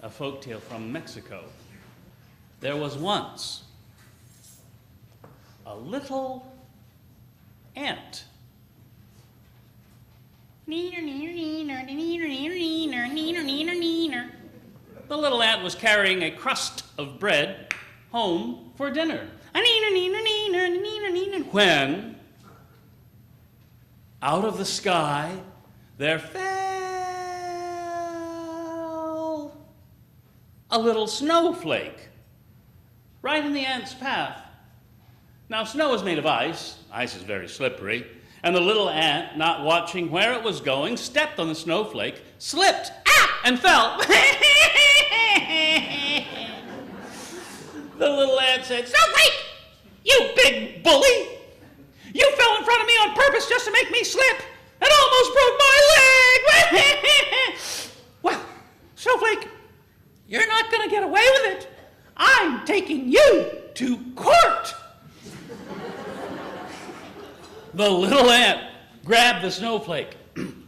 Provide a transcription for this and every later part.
a folktale from Mexico. There was once a little ant. The little ant was carrying a crust of bread home for dinner. When, out of the sky, there fell a little snowflake right in the ant's path. Now, snow is made of ice. Ice is very slippery. And the little ant, not watching where it was going, stepped on the snowflake, slipped, and fell. The little ant said, "Snowflake, you big bully! You fell in front of me on purpose just to make me slip and almost broke my leg!" "Well, Snowflake, you're not going to get away with it. I'm taking you to court." The little ant grabbed the snowflake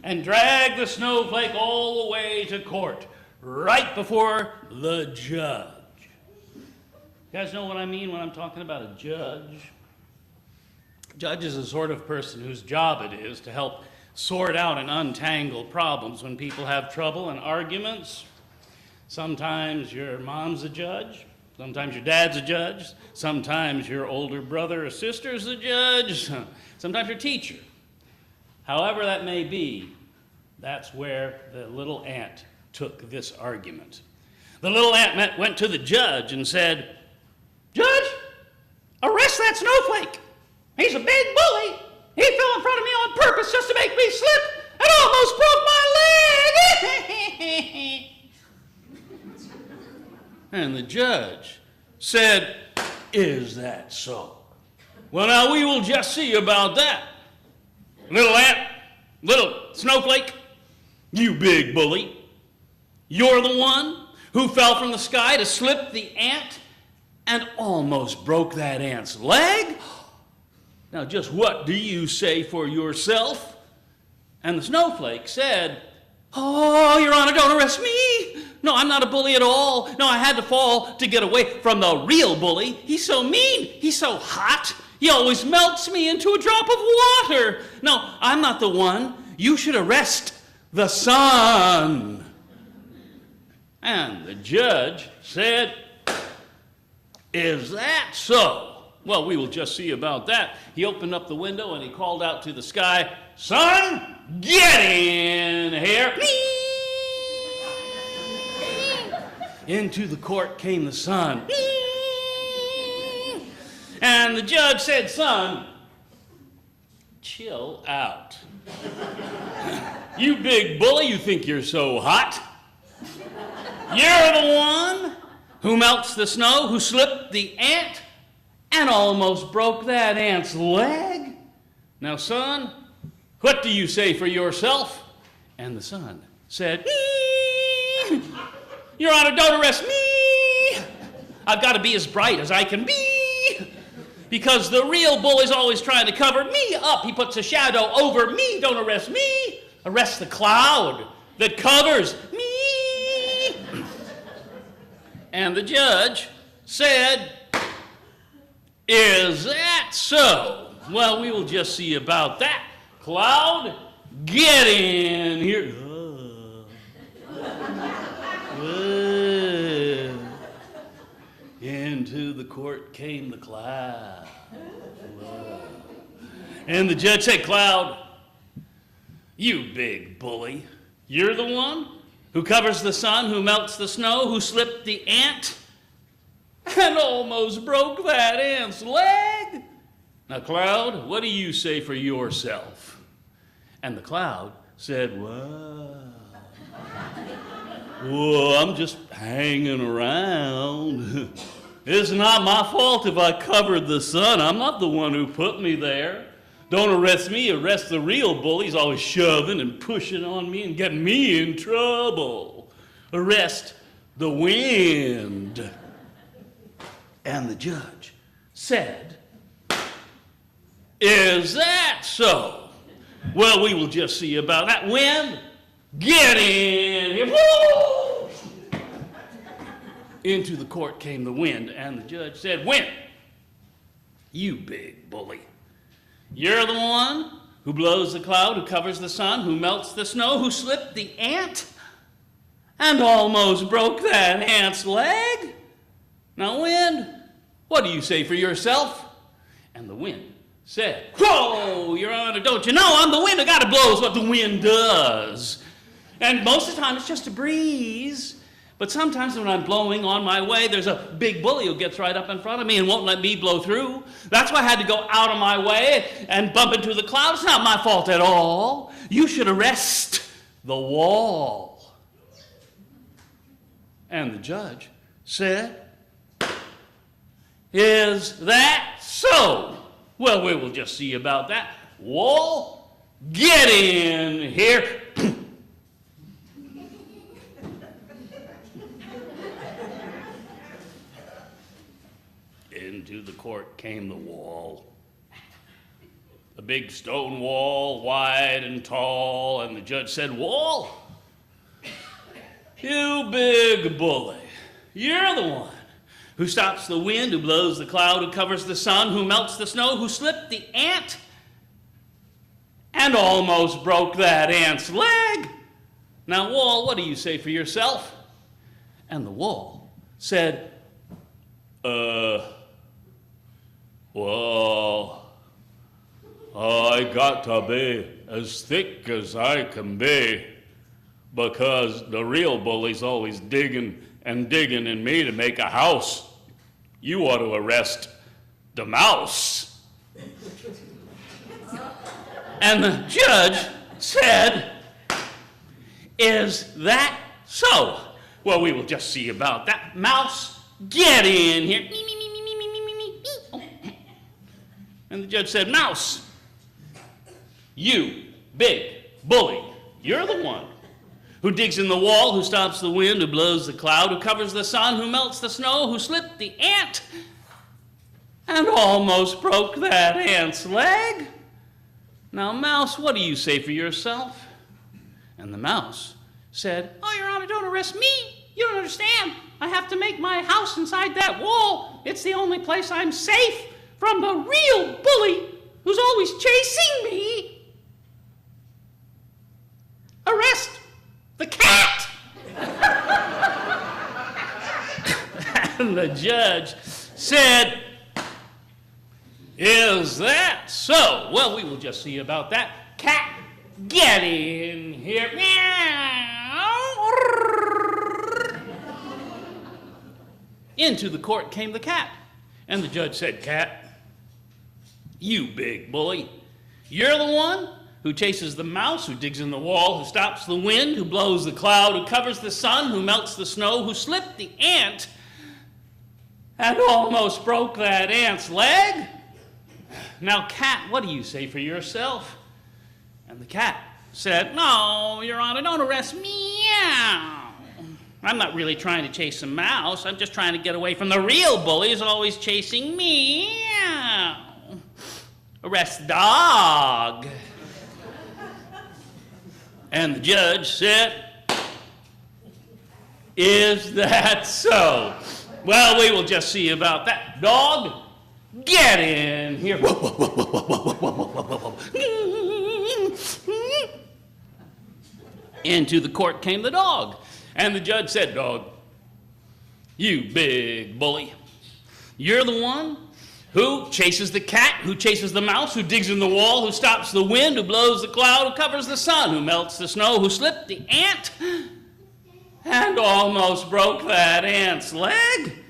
and dragged the snowflake all the way to court, right before the judge. You guys know what I mean when I'm talking about a judge? Judge is the sort of person whose job it is to help sort out and untangle problems when people have trouble and arguments. Sometimes your mom's a judge. Sometimes your dad's a judge. Sometimes your older brother or sister's a judge. Sometimes your teacher. However that may be, that's where the little ant took this argument. The little ant went to the judge and said, "Judge, arrest that snowflake. He's a big bully. He fell in front of me on purpose just to make me slip and almost broke my leg." And the judge said, "Is that so? Well, now we will just see about that. Little ant, little snowflake, you big bully, you're the one who fell from the sky to slip the ant and almost broke that ant's leg? Now, just what do you say for yourself?" And the snowflake said, "Oh, Your Honor, don't arrest me. No, I'm not a bully at all. No, I had to fall to get away from the real bully. He's so mean. He's so hot. He always melts me into a drop of water. No, I'm not the one. You should arrest the sun." And the judge said, "Is that so? Well, we will just see about that." He opened up the window and he called out to the sky, "Sun, get in here." Into the court came the sun. And the judge said, "Son, chill out. You big bully, you think you're so hot? You're the one who melts the snow, who slipped the ant and almost broke that ant's leg. Now, son, what do you say for yourself?" And the son said, "Your Honor, don't arrest me. I've got to be as bright as I can be. Because the real bully's always trying to cover me up. He puts a shadow over me. Don't arrest me. Arrest the cloud that covers me." And the judge said, "Is that so? Well, we will just see about that. Cloud, get in here." Into the court came the cloud. And the judge said, "Cloud, you big bully, you're the one who covers the sun, who melts the snow, who slipped the ant and almost broke that ant's leg. Now, Cloud, what do you say for yourself?" And the cloud said, "Well, I'm just hanging around. It's not my fault if I covered the sun. I'm not the one who put me there. Don't arrest me, arrest the real bully. He's always shoving and pushing on me and getting me in trouble. Arrest the wind." And the judge said, "Is that so? Well, we will just see about that. Wind, get in here." Woo! Into the court came the wind, and the judge said, "Wind, you big bully. You're the one who blows the cloud, who covers the sun, who melts the snow, who slipped the ant and almost broke that ant's leg. Now, wind, what do you say for yourself?" And the wind said, "Whoa, Your Honor, don't you know I'm the wind? I gotta blow is what the wind does. And most of the time it's just a breeze. But sometimes when I'm blowing on my way, there's a big bully who gets right up in front of me and won't let me blow through. That's why I had to go out of my way and bump into the cloud. It's not my fault at all. You should arrest the wall." And the judge said, "Is that so? Well, we will just see about that. Wall, get in here." Into the court came the wall. A big stone wall, wide and tall, and the judge said, "Wall, you big bully, you're the one who stops the wind, who blows the cloud, who covers the sun, who melts the snow, who slipped the ant and almost broke that ant's leg. Now, wall, what do you say for yourself?" And the wall said, Well, I got to be as thick as I can be, because the real bully's always digging and digging in me to make a house. You ought to arrest the mouse." And the judge said, "Is that so? Well, we will just see about that. Mouse, get in here." And the judge said, "Mouse, you big bully, you're the one who digs in the wall, who stops the wind, who blows the cloud, who covers the sun, who melts the snow, who slipped the ant and almost broke that ant's leg. Now, mouse, what do you say for yourself?" And the mouse said, "Oh, Your Honor, don't arrest me. You don't understand. I have to make my house inside that wall. It's the only place I'm safe from the real bully who's always chasing me. Arrest the cat." And the judge said, "Is that so? Well, we will just see about that. Cat, get in here." Into the court came the cat, and the judge said, "Cat, you big bully, you're the one who chases the mouse, who digs in the wall, who stops the wind, who blows the cloud, who covers the sun, who melts the snow, who slipped the ant and almost broke that ant's leg. Now, cat, what do you say for yourself?" And the cat said, "No, Your Honor, don't arrest me. I'm not really trying to chase a mouse. I'm just trying to get away from the real bully who's always chasing me. Arrest the dog." And the judge said, "Is that so? Well, we will just see about that. Dog, get in here." Into the court came the dog, and the judge said, "Dog, you big bully, you're the one who chases the cat, who chases the mouse, who digs in the wall, who stops the wind, who blows the cloud, who covers the sun, who melts the snow, who slipped the ant and almost broke that ant's leg.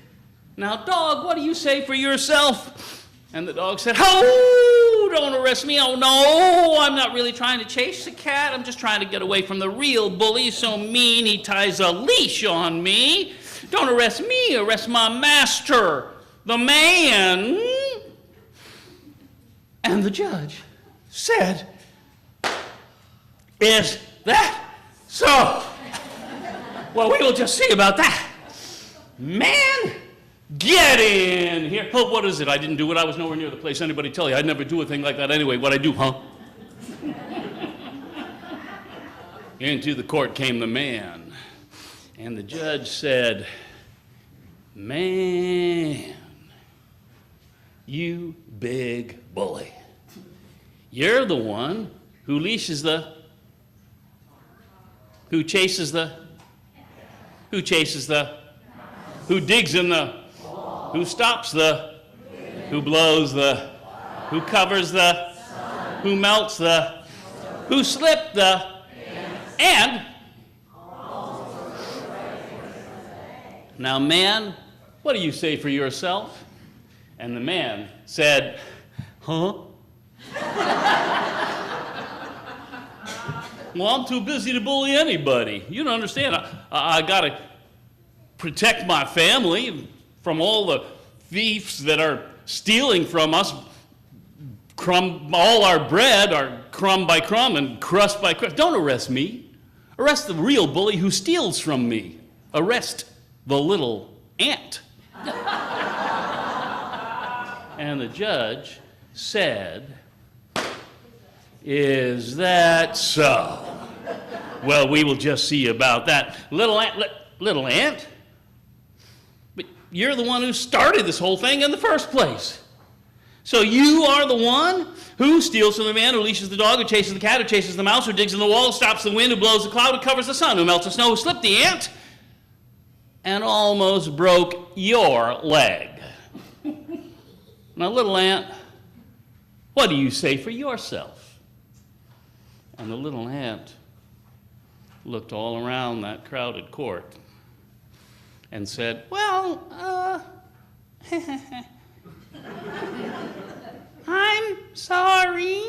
Now, dog, what do you say for yourself?" And the dog said, "Oh, don't arrest me. Oh, no, I'm not really trying to chase the cat. I'm just trying to get away from the real bully. He's so mean, he ties a leash on me. Don't arrest me, arrest my master, the man." And the judge said, "Is that so? Well, we will just see about that. Man, get in here." Oh, what is it? I didn't do it. I was nowhere near the place. Anybody tell you? I'd never do a thing like that anyway. What'd I do, huh? Into the court came the man, and the judge said, Man, you big bully. You're the one who leashes who chases who digs in who stops who blows who covers who melts who slipped and now, man, what do you say for yourself? And the man said, huh? Well, I'm too busy to bully anybody. You don't understand. I got to protect my family from all the thieves that are stealing from us, all our bread, our crumb by crumb and crust by crust. Don't arrest me. Arrest the real bully who steals from me. Arrest the little ant. And the judge said, is that so? Well, we will just see about that. Little ant? But you're the one who started this whole thing in the first place. So you are the one who steals from the man who leashes the dog, who chases the cat, who chases the mouse, who digs in the wall, who stops the wind, who blows the cloud, who covers the sun, who melts the snow, who slipped the ant, and almost broke your leg. Now, little ant, what do you say for yourself? And the little ant looked all around that crowded court and said, well, I'm sorry.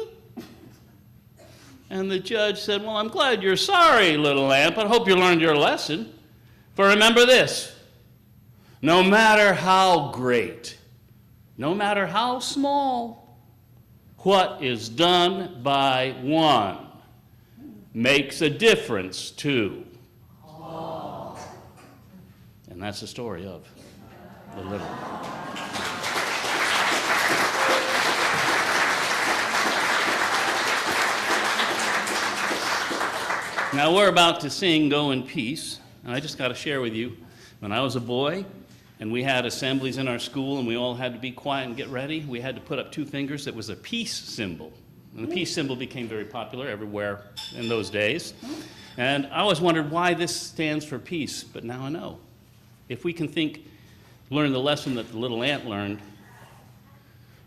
And the judge said, well, I'm glad you're sorry, little ant, but I hope you learned your lesson. For remember this, no matter how great, no matter how small, what is done by one makes a difference to all. And that's the story of the little. Now we're about to sing Go in Peace, and I just got to share with you, when I was a boy, and we had assemblies in our school, and we all had to be quiet and get ready, we had to put up two fingers. That was a peace symbol. And the peace symbol became very popular everywhere in those days. And I always wondered why this stands for peace, but now I know. If we can learn the lesson that the little ant learned,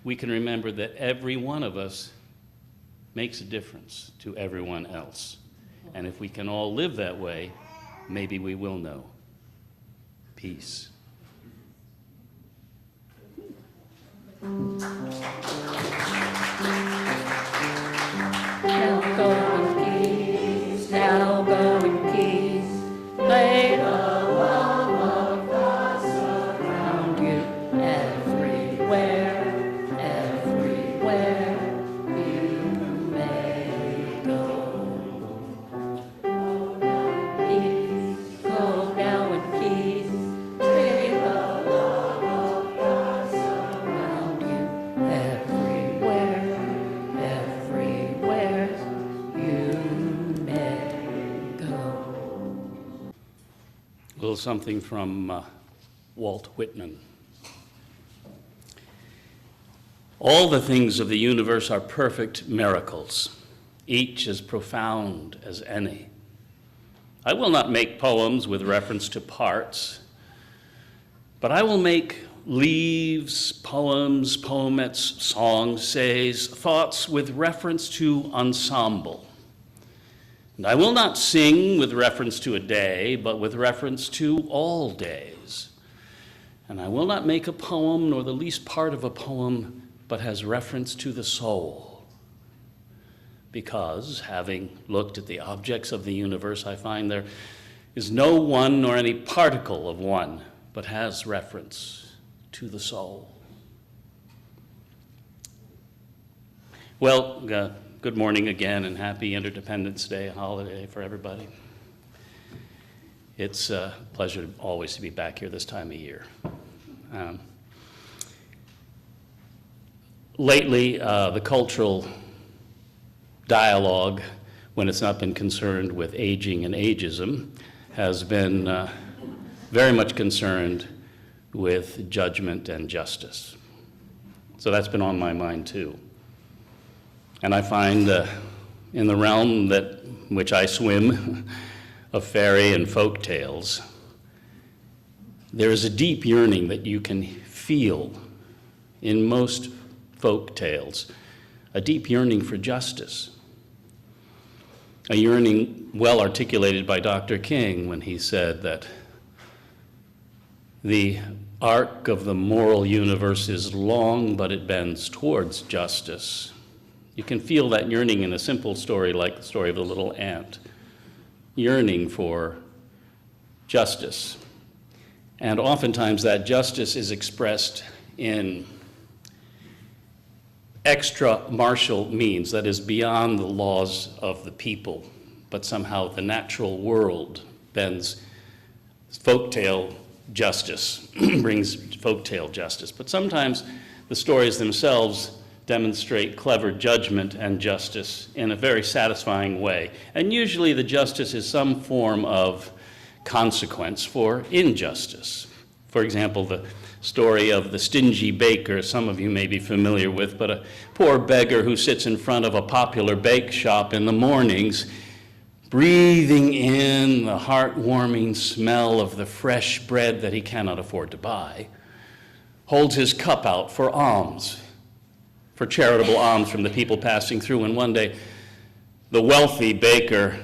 we can remember that every one of us makes a difference to everyone else. And if we can all live that way, maybe we will know peace. Now go in peace, now go in peace. Lay the love of God surround you everywhere, everywhere you may go. Go now in peace. Lay the love of God surround you everywhere, everywhere you may go. A little something from Walt Whitman. All the things of the universe are perfect miracles, each as profound as any. I will not make poems with reference to parts, but I will make leaves, poems, poemets, songs, says, thoughts with reference to ensemble. And I will not sing with reference to a day, but with reference to all days. And I will not make a poem, nor the least part of a poem, but has reference to the soul. Because, having looked at the objects of the universe, I find there is no one nor any particle of one, but has reference to the soul. Well, good morning again, and happy Independence Day holiday for everybody. It's a pleasure always to be back here this time of year. Lately, the cultural dialogue, when it's not been concerned with aging and ageism, has been very much concerned with judgment and justice. So that's been on my mind too. And I find in the realm which I swim of fairy and folk tales, there is a deep yearning that you can feel in most folk tales, a deep yearning for justice. A yearning well articulated by Dr. King when he said that the arc of the moral universe is long, but it bends towards justice. You can feel that yearning in a simple story like the story of the little ant, yearning for justice. And oftentimes that justice is expressed in extra-martial means, that is beyond the laws of the people, but somehow the natural world bends folktale justice, brings folktale justice. But sometimes the stories themselves demonstrate clever judgment and justice in a very satisfying way. And usually the justice is some form of consequence for injustice. For example, the story of the stingy baker, some of you may be familiar with, but a poor beggar who sits in front of a popular bake shop in the mornings, breathing in the heartwarming smell of the fresh bread that he cannot afford to buy, holds his cup out for alms, for charitable alms from the people passing through. And one day, the wealthy baker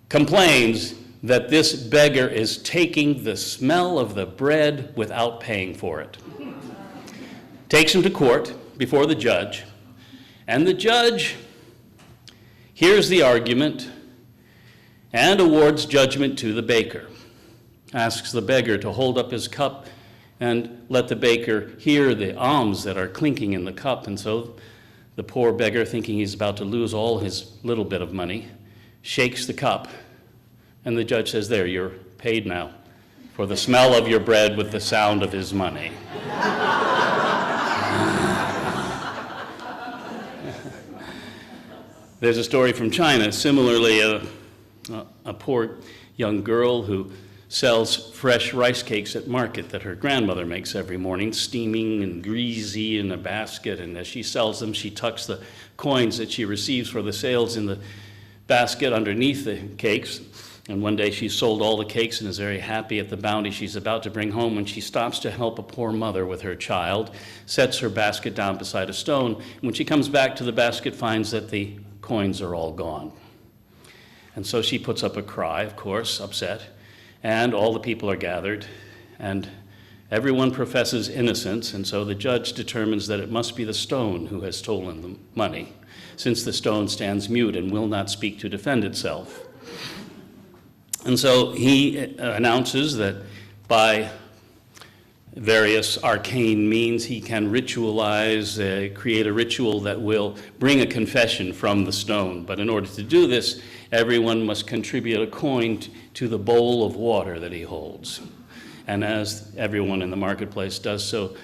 complains that this beggar is taking the smell of the bread without paying for it. Takes him to court before the judge, and the judge hears the argument and awards judgment to the baker. Asks the beggar to hold up his cup and let the baker hear the alms that are clinking in the cup. And so the poor beggar, thinking he's about to lose all his little bit of money, shakes the cup. And the judge says, "There, you're paid now for the smell of your bread with the sound of his money." There's a story from China, similarly, a poor young girl who sells fresh rice cakes at market that her grandmother makes every morning, steaming and greasy in a basket. And as she sells them, she tucks the coins that she receives for the sales in the basket underneath the cakes. And one day she sold all the cakes and is very happy at the bounty she's about to bring home when she stops to help a poor mother with her child, sets her basket down beside a stone. And when she comes back to the basket, finds that the coins are all gone. And so she puts up a cry, of course, upset, and all the people are gathered, and everyone professes innocence, and so the judge determines that it must be the stone who has stolen the money, since the stone stands mute and will not speak to defend itself. And so he announces that by various arcane means he can ritualize, create a ritual that will bring a confession from the stone. But in order to do this, everyone must contribute a coin to the bowl of water that he holds. And as everyone in the marketplace does so,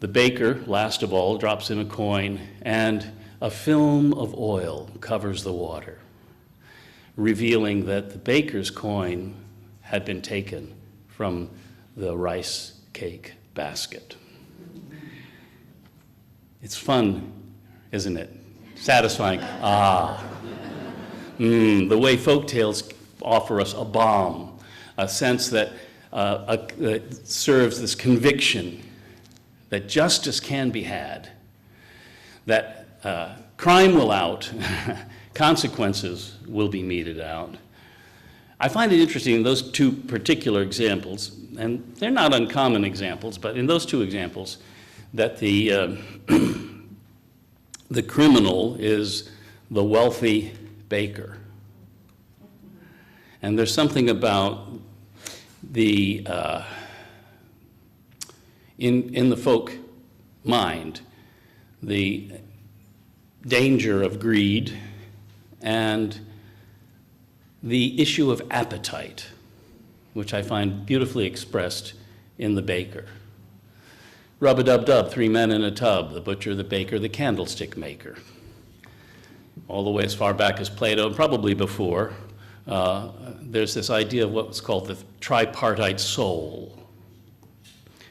the baker, last of all, drops in a coin, and a film of oil covers the water, revealing that the baker's coin had been taken from the rice cake basket. It's fun, isn't it? Satisfying. The way folktales offer us a balm, a sense that serves this conviction that justice can be had, that crime will out, consequences will be meted out. I find it interesting in those two particular examples, and they're not uncommon examples, but in those two examples, that the the criminal is the wealthy baker. And there's something about the in the folk mind, the danger of greed and the issue of appetite, which I find beautifully expressed in the baker. Rub-a-dub-dub, 3 men in a tub, the butcher, the baker, the candlestick maker. All the way as far back as Plato, and probably before, there's this idea of what's called the tripartite soul.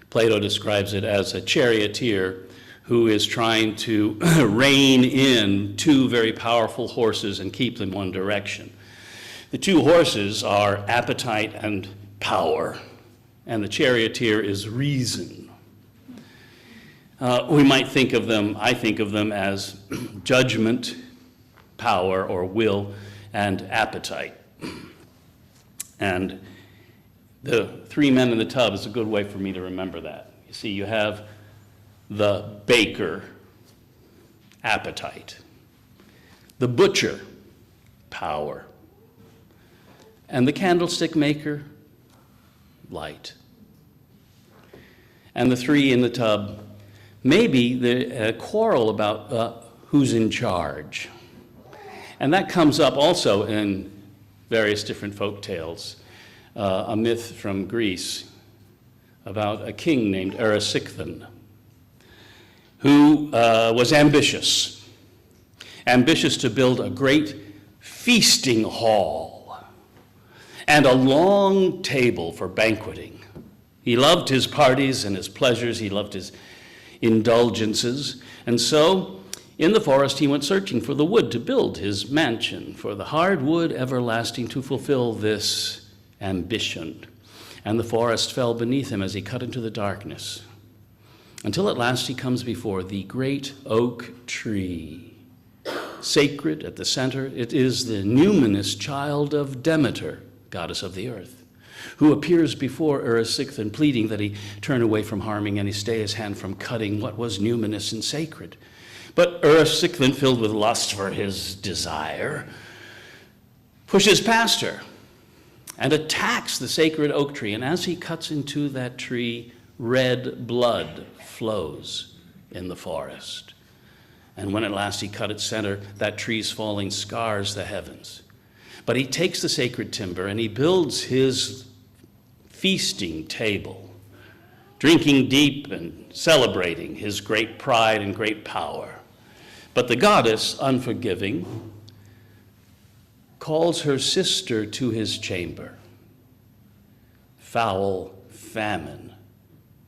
Plato describes it as a charioteer who is trying to rein in two very powerful horses and keep them one direction. The two horses are appetite and power, and the charioteer is reason. We might think of them, I think of them as judgment, power or will, and appetite. And the three men in the tub is a good way for me to remember that. You see, you have the baker, appetite, the butcher, power, and the candlestick maker, light. And the three in the tub, maybe the quarrel about who's in charge. And that comes up also in various different folk tales. A myth from Greece about a king named Erysichthon, who was ambitious to build a great feasting hall and a long table for banqueting. He loved his parties and his pleasures, he loved his indulgences, and so in the forest he went searching for the wood to build his mansion, for the hard wood everlasting to fulfill this ambition. And the forest fell beneath him as he cut into the darkness, until at last he comes before the great oak tree, sacred at the center. It is the numinous child of Demeter, goddess of the earth, who appears before Erysichthon, pleading that he turn away from harming and he stay his hand from cutting what was numinous and sacred. But Erysichthon, filled with lust for his desire, pushes past her and attacks the sacred oak tree. And as he cuts into that tree, red blood flows in the forest. And when at last he cut its center, that tree's falling scars the heavens. But he takes the sacred timber and he builds his feasting table, drinking deep and celebrating his great pride and great power. But the goddess, unforgiving, calls her sister to his chamber. Foul famine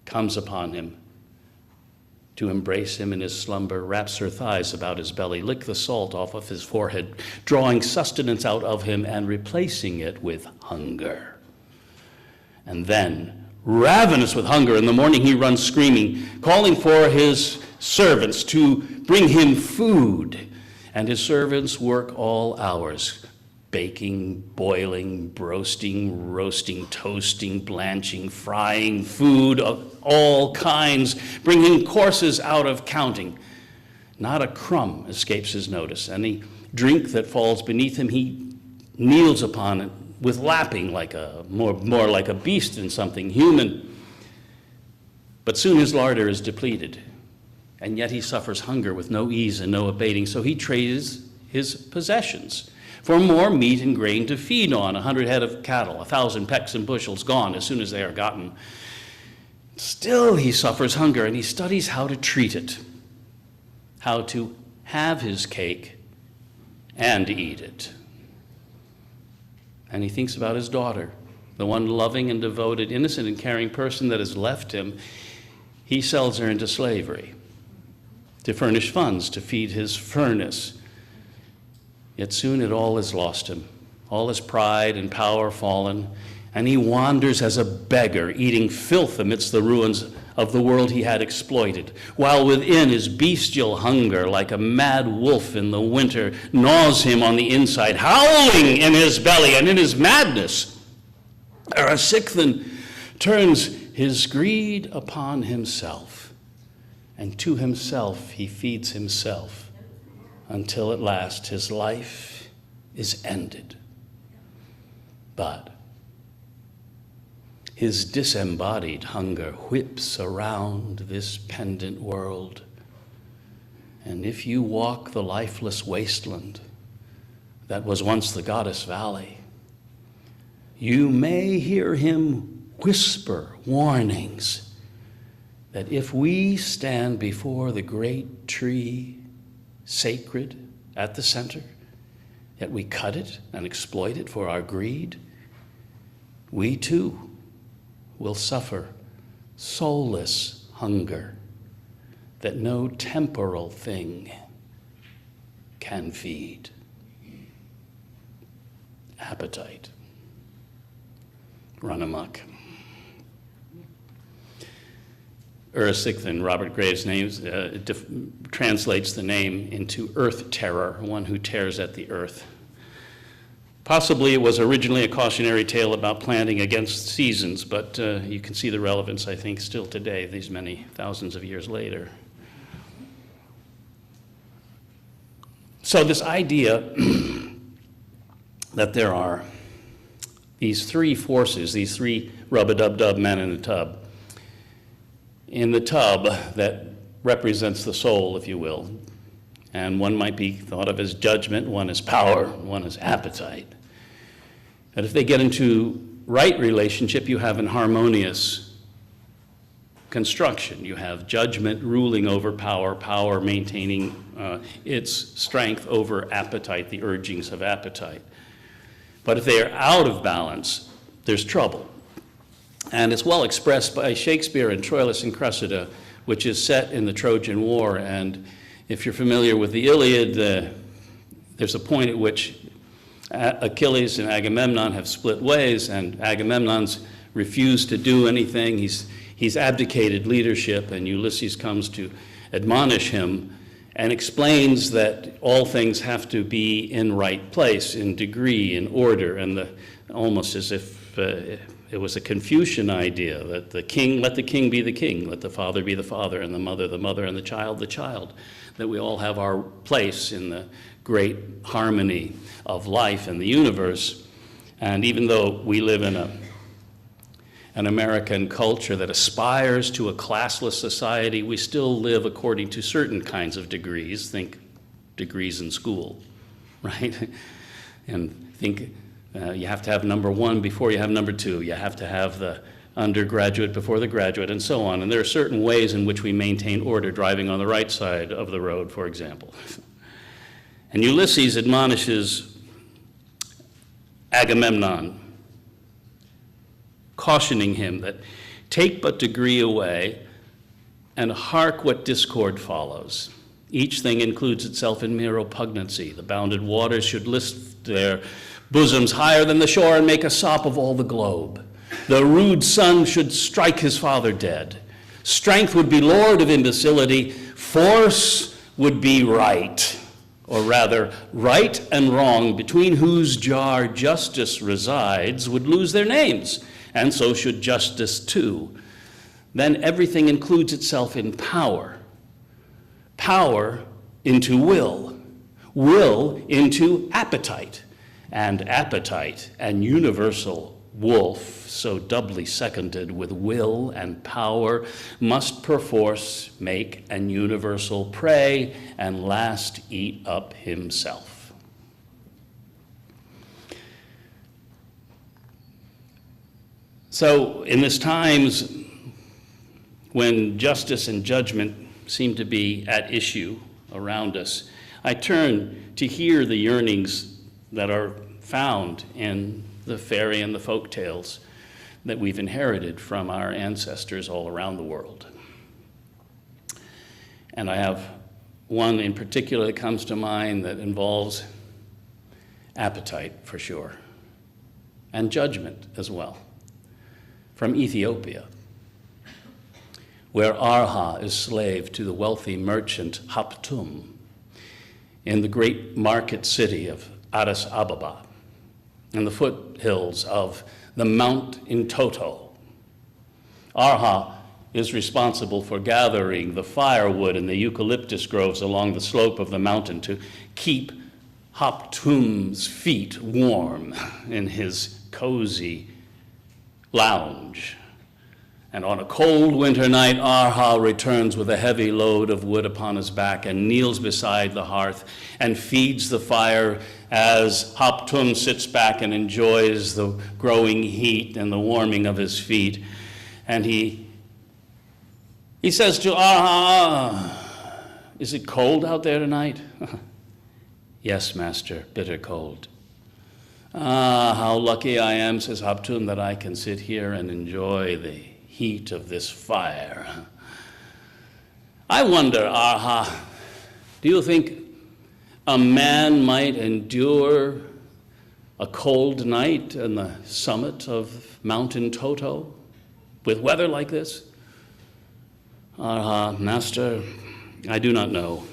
comes upon him to embrace him in his slumber, wraps her thighs about his belly, lick the salt off of his forehead, drawing sustenance out of him and replacing it with hunger. And then, ravenous with hunger, in the morning he runs screaming, calling for his servants to bring him food. And his servants work all hours, baking, boiling, broasting, roasting, toasting, blanching, frying, food of all kinds, bringing courses out of counting. Not a crumb escapes his notice. Any drink that falls beneath him, he kneels upon it with lapping, like more like a beast than something human. But soon his larder is depleted, and yet he suffers hunger with no ease and no abating, so he trades his possessions for more meat and grain to feed on. 100 head of cattle, 1,000 pecks and bushels gone as soon as they are gotten. Still he suffers hunger, and he studies how to treat it, how to have his cake and eat it. And he thinks about his daughter, the one loving and devoted, innocent and caring person that has left him. He sells her into slavery to furnish funds to feed his furnace. Yet soon it all is lost him, all his pride and power fallen, and he wanders as a beggar, eating filth amidst the ruins of the world he had exploited, while within his bestial hunger, like a mad wolf in the winter, gnaws him on the inside, howling in his belly, and in his madness, Erysichthon turns his greed upon himself, and to himself he feeds himself, until at last his life is ended. But his disembodied hunger whips around this pendant world. And if you walk the lifeless wasteland that was once the Goddess Valley, you may hear him whisper warnings that if we stand before the great tree, sacred at the center, yet we cut it and exploit it for our greed, we too will suffer soulless hunger that no temporal thing can feed. Appetite. Run amok. Erisichthon, Robert Graves' name, translates the name into earth terror, one who tears at the earth. Possibly it was originally a cautionary tale about planting against seasons, but you can see the relevance, I think, still today, these many thousands of years later. So this idea that there are these three forces, these three rub-a-dub-dub men in a tub, in the tub that represents the soul, if you will, and one might be thought of as judgment, one as power, one as appetite. And if they get into right relationship, you have an harmonious construction. You have judgment ruling over power, power maintaining its strength over appetite, the urgings of appetite. But if they are out of balance, there's trouble. And it's well expressed by Shakespeare in Troilus and Cressida, which is set in the Trojan War. And if you're familiar with the Iliad, there's a point at which Achilles and Agamemnon have split ways, and Agamemnon's refused to do anything. He's abdicated leadership, and Ulysses comes to admonish him and explains that all things have to be in right place, in degree, in order, and almost as if it was a Confucian idea that the king, let the king be the king, let the father be the father, and the mother, and the child, that we all have our place in the great harmony of life and the universe. And even though we live in an American culture that aspires to a classless society, we still live according to certain kinds of degrees. Think degrees in school, right? And think you have to have number one before you have number two. You have to have the undergraduate before the graduate, and so on. And there are certain ways in which we maintain order, driving on the right side of the road, for example. And Ulysses admonishes Agamemnon, cautioning him that take but degree away, and hark what discord follows. Each thing includes itself in mere repugnancy. The bounded waters should lift their bosoms higher than the shore and make a sop of all the globe. The rude son should strike his father dead. Strength would be lord of imbecility. Force would be right, or rather, right and wrong, between whose jar justice resides, would lose their names, and so should justice too. Then everything includes itself in power. Power into will. Will into appetite. And appetite and universal wolf, so doubly seconded with will and power, must perforce make an universal prey and last eat up himself. So in this times when justice and judgment seem to be at issue around us, I turn to hear the yearnings that are found in the fairy and the folk tales that we've inherited from our ancestors all around the world. And I have one in particular that comes to mind that involves appetite, for sure, and judgment as well, from Ethiopia, where Arha is slave to the wealthy merchant Haptum in the great market city of Addis Ababa, in the foothills of the Mount in Toto. Arha is responsible for gathering the firewood and the eucalyptus groves along the slope of the mountain to keep Haptum's feet warm in his cozy lounge. And on a cold winter night, Arha returns with a heavy load of wood upon his back and kneels beside the hearth and feeds the fire as Haptum sits back and enjoys the growing heat and the warming of his feet. And he says to Arha, "Is it cold out there tonight?" "Yes, master, bitter cold." "Ah, how lucky I am," says Haptum, "that I can sit here and enjoy the heat of this fire. I wonder, Arha, do you think a man might endure a cold night on the summit of Mountain Toto with weather like this? Master, I do not know.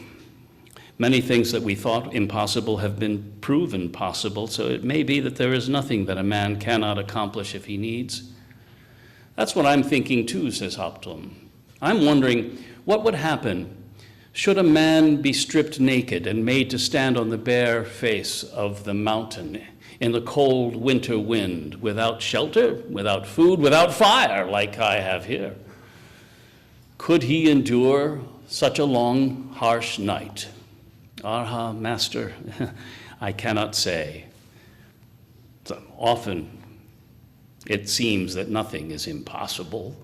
Many things that we thought impossible have been proven possible, so it may be that there is nothing that a man cannot accomplish if he needs. That's what I'm thinking too, says Hoptum. I'm wondering what would happen should a man be stripped naked and made to stand on the bare face of the mountain in the cold winter wind, without shelter, without food, without fire, like I have here. Could he endure such a long, harsh night? Master, I cannot say. So often it seems that nothing is impossible.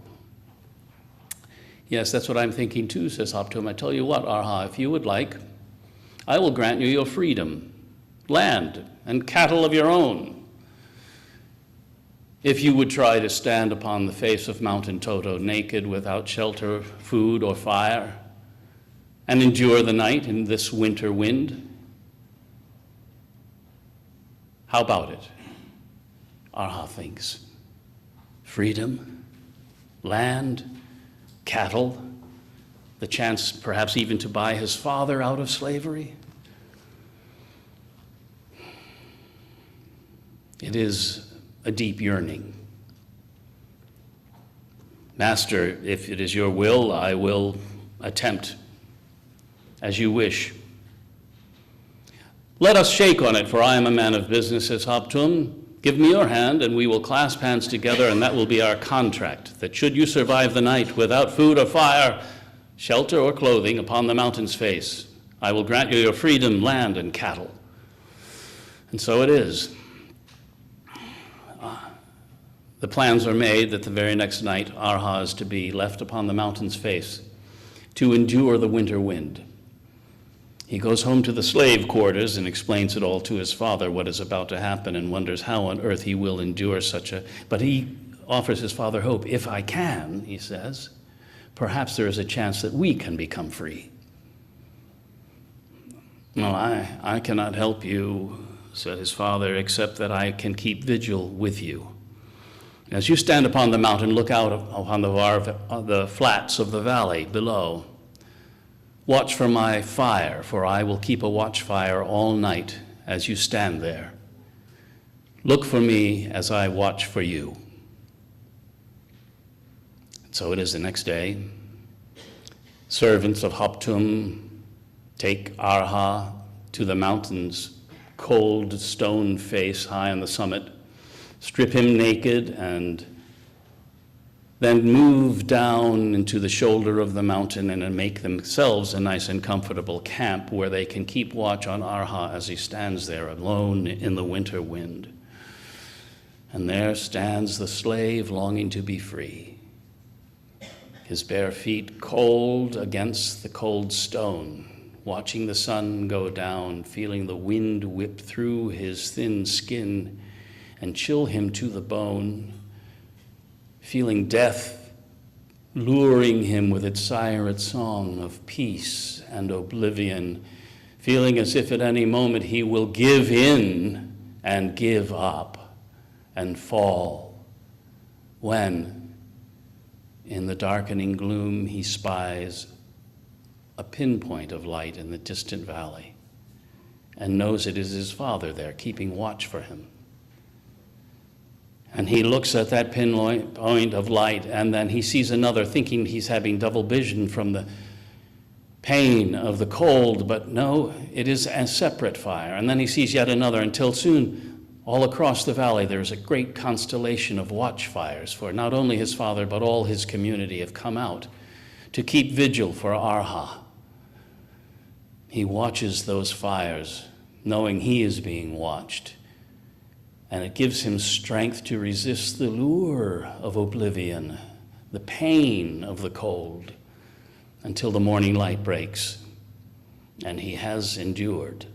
Yes, that's what I'm thinking too, says Hoptum. I tell you what, Arha, if you would like, I will grant you your freedom, land, and cattle of your own. If you would try to stand upon the face of Mountain Toto naked, without shelter, food, or fire, and endure the night in this winter wind, how about it? Arha thinks. Freedom, land, cattle, the chance perhaps even to buy his father out of slavery. It is a deep yearning. Master, if it is your will, I will attempt as you wish. Let us shake on it, for I am a man of business, says Hoptum. Give me your hand, and we will clasp hands together, and that will be our contract, that should you survive the night without food or fire, shelter or clothing upon the mountain's face, I will grant you your freedom, land, and cattle. And so it is. The plans are made that the very next night Arha is to be left upon the mountain's face to endure the winter wind. He goes home to the slave quarters and explains it all to his father, what is about to happen, and wonders how on earth he will endure but he offers his father hope. If I can, he says, perhaps there is a chance that we can become free. Well, I cannot help you, said his father, except that I can keep vigil with you. As you stand upon the mountain, look out upon the flats of the valley below. Watch for my fire, for I will keep a watchfire all night as you stand there. Look for me as I watch for you. And so it is the next day. Servants of Hoptum take Arha to the mountain's cold stone face high on the summit, strip him naked, and then move down into the shoulder of the mountain and make themselves a nice and comfortable camp where they can keep watch on Arha as he stands there alone in the winter wind. And there stands the slave longing to be free, his bare feet cold against the cold stone, watching the sun go down, feeling the wind whip through his thin skin and chill him to the bone, feeling death luring him with its siren song of peace and oblivion, feeling as if at any moment he will give in and give up and fall, when, in the darkening gloom, he spies a pinpoint of light in the distant valley and knows it is his father there keeping watch for him. And he looks at that pinpoint of light, and then he sees another, thinking he's having double vision from the pain of the cold, but no, it is a separate fire. And then he sees yet another, until soon, all across the valley, there is a great constellation of watchfires, for not only his father, but all his community have come out to keep vigil for Arha. He watches those fires, knowing he is being watched. And it gives him strength to resist the lure of oblivion, the pain of the cold, until the morning light breaks, and he has endured.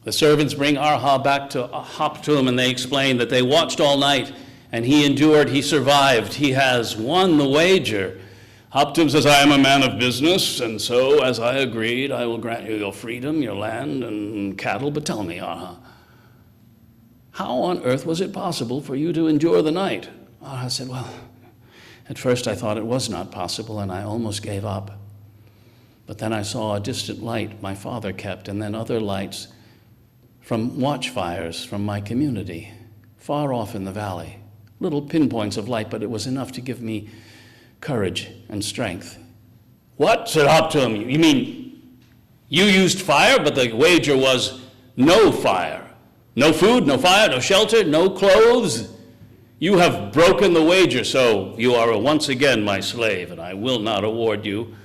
The servants bring Arha back to Hoptum, and they explain that they watched all night, And he endured, he survived, he has won the wager. Hoptum says, I am a man of business, and so, as I agreed, I will grant you your freedom, your land, and cattle. But tell me, how on earth was it possible for you to endure the night? I said, well, at first I thought it was not possible, and I almost gave up. But then I saw a distant light my father kept, and then other lights from watchfires from my community, far off in the valley. Little pinpoints of light, but it was enough to give me courage and strength. What? Said Hoptum. You mean you used fire, but the wager was no fire? No food, no fire, no shelter, no clothes? You have broken the wager, so you are once again my slave, and I will not award you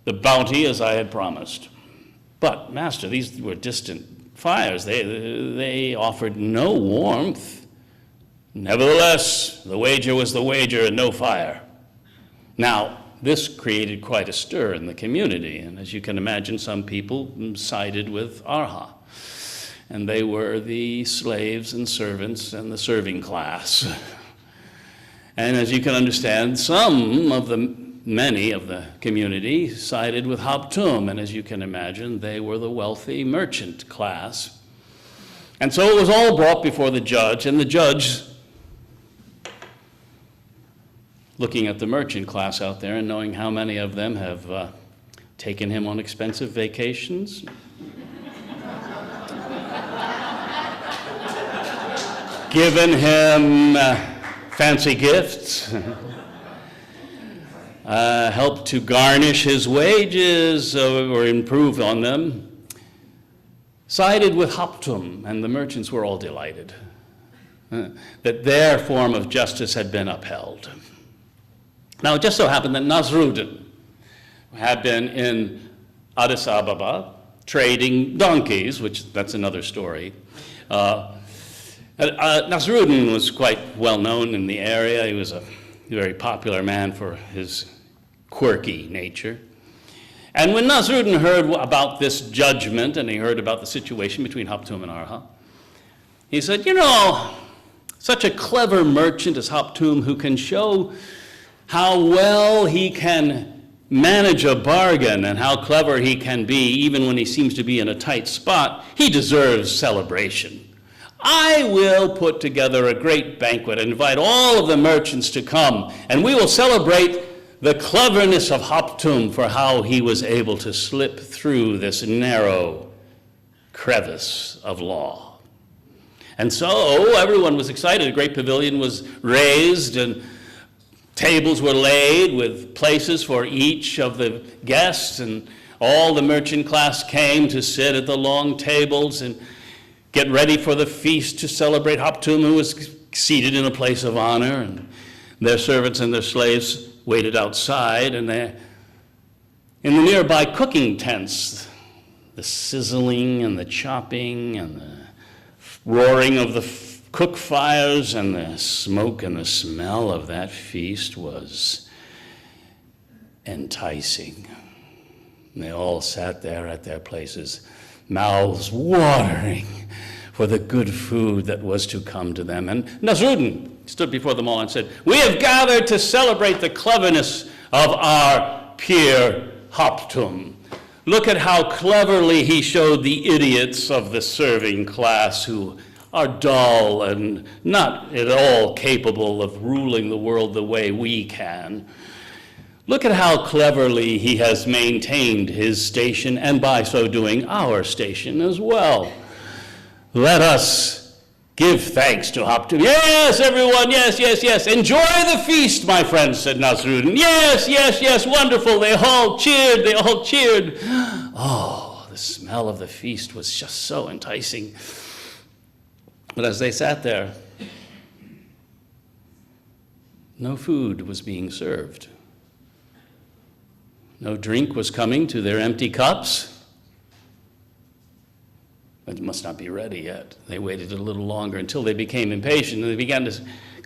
the bounty as I had promised. But, Master, these were distant fires. They offered no warmth. Nevertheless, the wager was the wager and no fire. Now, this created quite a stir in the community, and as you can imagine, some people sided with Arha. And they were the slaves and servants and the serving class. And as you can understand, many of the community sided with Hoptum, and as you can imagine, they were the wealthy merchant class. And so it was all brought before the judge, and the judge, looking at the merchant class out there and knowing how many of them have taken him on expensive vacations, given him fancy gifts, helped to garnish his wages or improve on them, sided with Hoptum, and the merchants were all delighted that their form of justice had been upheld. Now, it just so happened that Nasruddin had been in Addis Ababa trading donkeys, which that's another story. Nasruddin was quite well known in the area. He was a very popular man for his quirky nature. And when Nasruddin heard about this judgment and he heard about the situation between Hoptum and Arha, he said, such a clever merchant as Hoptum who can show how well he can manage a bargain and how clever he can be even when he seems to be in a tight spot, he deserves celebration. I will put together a great banquet and invite all of the merchants to come, and we will celebrate the cleverness of Hoptum for how he was able to slip through this narrow crevice of law. And so everyone was excited. A great pavilion was raised, and tables were laid with places for each of the guests, and all the merchant class came to sit at the long tables and get ready for the feast to celebrate Hoptum, who was seated in a place of honor, and their servants and their slaves waited outside, and in the nearby cooking tents, the sizzling and the chopping and the roaring of the cook fires and the smoke and the smell of that feast was enticing. And they all sat there at their places, mouths watering for the good food that was to come to them. And Nasruddin stood before them all and said, "We have gathered to celebrate the cleverness of our peer Hoptum. Look at how cleverly he showed the idiots of the serving class who are dull and not at all capable of ruling the world the way we can. Look at how cleverly he has maintained his station, and by so doing, our station as well. Let us give thanks to Hoptum." "Yes, everyone, yes, yes, yes. Enjoy the feast, my friends," said Nasruddin. "Yes, yes, yes, wonderful." They all cheered, they all cheered. Oh, the smell of the feast was just so enticing. But as they sat there, no food was being served. No drink was coming to their empty cups. It must not be ready yet. They waited a little longer until they became impatient, and they began to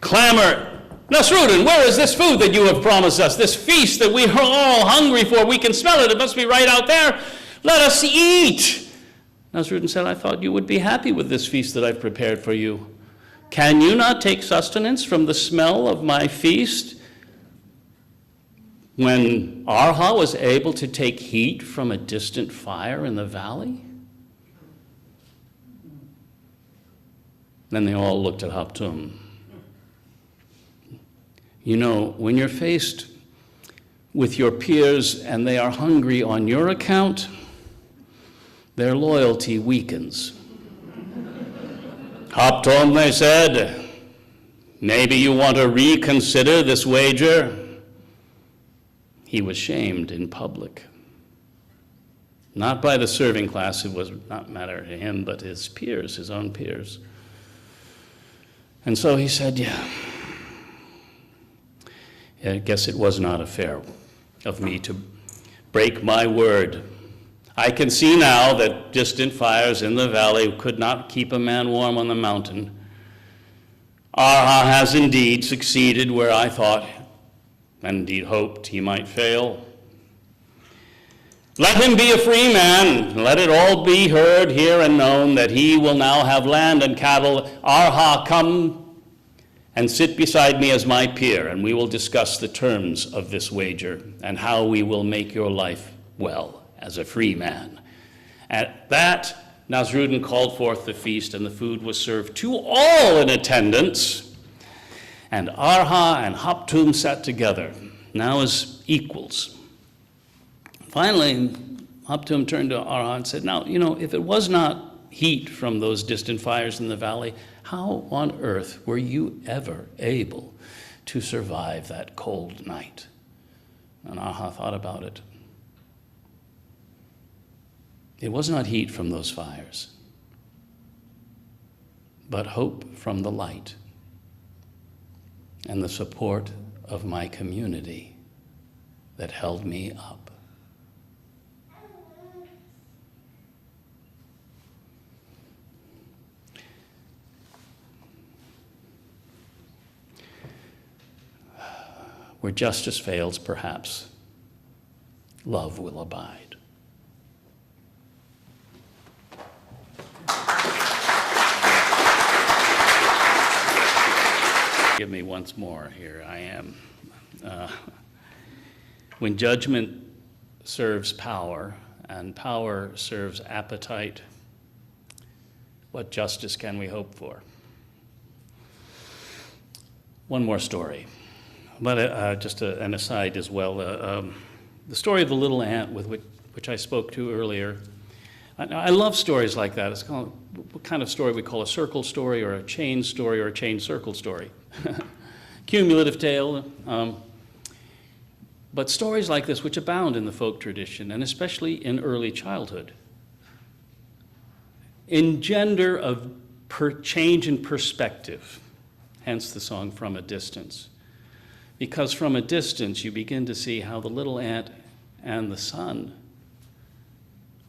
clamor, "Nasruddin, where is this food that you have promised us? This feast that we are all hungry for? We can smell it. It must be right out there. Let us eat." Nasruddin said, "I thought you would be happy with this feast that I've prepared for you. Can you not take sustenance from the smell of my feast? When Arha was able to take heat from a distant fire in the valley? Then they all looked at Haptum. You know, when you're faced with your peers and they are hungry on your account, their loyalty weakens. Haptum, they said, maybe you want to reconsider this wager. He was shamed in public. Not by the serving class, it was not matter to him, but his peers, his own peers. And so he said, yeah, I guess it was not fair of me to break my word. I can see now that distant fires in the valley could not keep a man warm on the mountain. Arha has indeed succeeded where I thought and indeed hoped he might fail. Let him be a free man. Let it all be heard here and known that he will now have land and cattle. Arha, come and sit beside me as my peer, and we will discuss the terms of this wager and how we will make your life well as a free man. At that, Nasruddin called forth the feast, and the food was served to all in attendance. And Arha and Haptum sat together, now as equals. Finally, Haptum turned to Arha and said, now, you know, if it was not heat from those distant fires in the valley, how on earth were you ever able to survive that cold night? And Arha thought about it. It was not heat from those fires, but hope from the light and the support of my community that held me up. Where justice fails, perhaps love will abide. Give me once more, here I am. When judgment serves power and power serves appetite, what justice can we hope for? One more story, but just an aside as well. The story of the little ant with which I spoke to earlier. I love stories like that. It's called, what kind of story we call a circle story or a chain story or a chain circle story. Cumulative tale. But stories like this, which abound in the folk tradition, and especially in early childhood, engender of change in perspective, hence the song From a Distance. Because from a distance, you begin to see how the little ant and the sun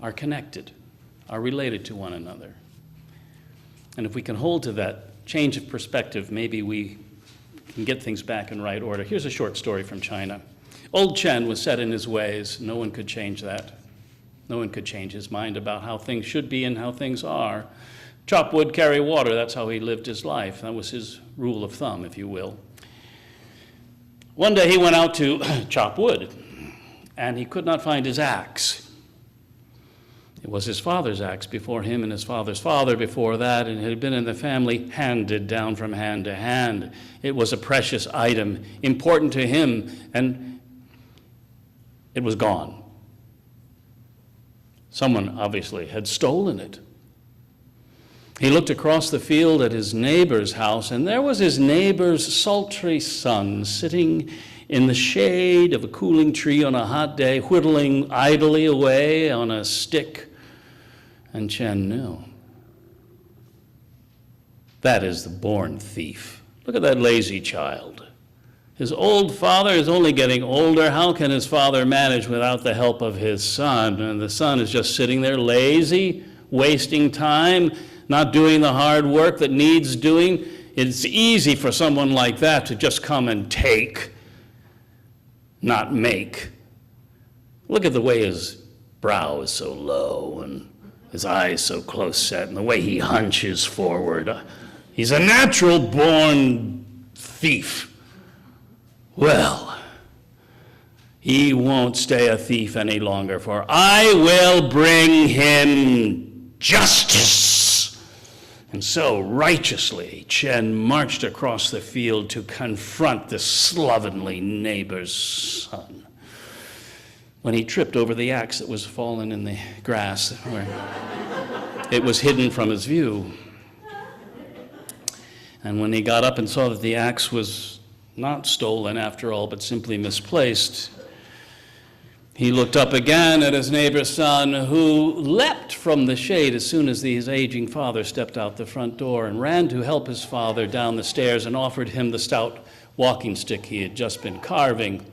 are connected, are related to one another. And if we can hold to that change of perspective, maybe we can get things back in right order. Here's a short story from China. Old Chen was set in his ways. No one could change that. No one could change his mind about how things should be and how things are. Chop wood, carry water, that's how he lived his life. That was his rule of thumb, if you will. One day he went out to chop wood, and he could not find his axe. It was his father's axe before him and his father's father before that, and it had been in the family handed down from hand to hand. It was a precious item, important to him, and it was gone. Someone obviously had stolen it. He looked across the field at his neighbor's house, and there was his neighbor's sultry son sitting in the shade of a cooling tree on a hot day, whittling idly away on a stick. And Chen knew. That is the born thief. Look at that lazy child. His old father is only getting older. How can his father manage without the help of his son? And the son is just sitting there lazy, wasting time, not doing the hard work that needs doing. It's easy for someone like that to just come and take, not make. Look at the way his brow is so low and his eyes so close set and the way he hunches forward. He's a natural-born thief. Well, he won't stay a thief any longer, for I will bring him justice. And so, righteously, Chen marched across the field to confront the slovenly neighbor's son. When he tripped over the axe that was fallen in the grass, where it was hidden from his view. And when he got up and saw that the axe was not stolen after all, but simply misplaced, he looked up again at his neighbor's son, who leapt from the shade as soon as his aging father stepped out the front door, and ran to help his father down the stairs and offered him the stout walking stick he had just been carving.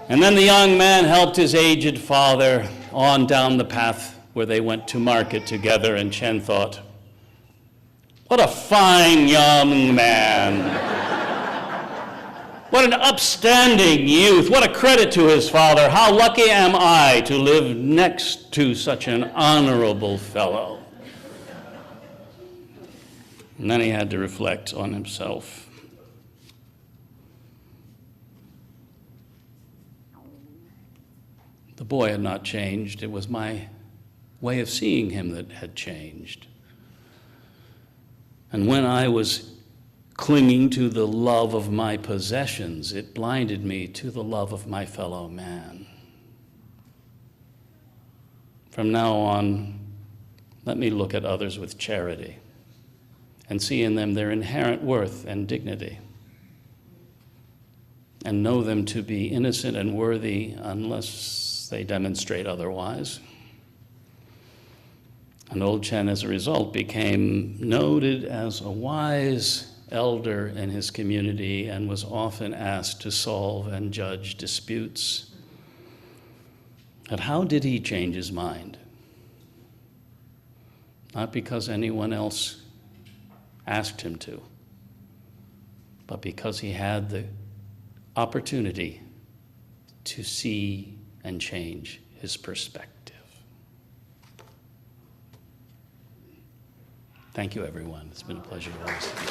And then the young man helped his aged father on down the path where they went to market together, and Chen thought, what a fine young man. What an upstanding youth. What a credit to his father. How lucky am I to live next to such an honorable fellow. And then he had to reflect on himself. The boy had not changed. It was my way of seeing him that had changed. And when I was clinging to the love of my possessions, it blinded me to the love of my fellow man. From now on, let me look at others with charity and see in them their inherent worth and dignity, and know them to be innocent and worthy unless they demonstrate otherwise. And old Chen, as a result, became noted as a wise elder in his community and was often asked to solve and judge disputes. But how did he change his mind? Not because anyone else asked him to, but because he had the opportunity to see and change his perspective. Thank you, everyone. It's been a pleasure to always see you.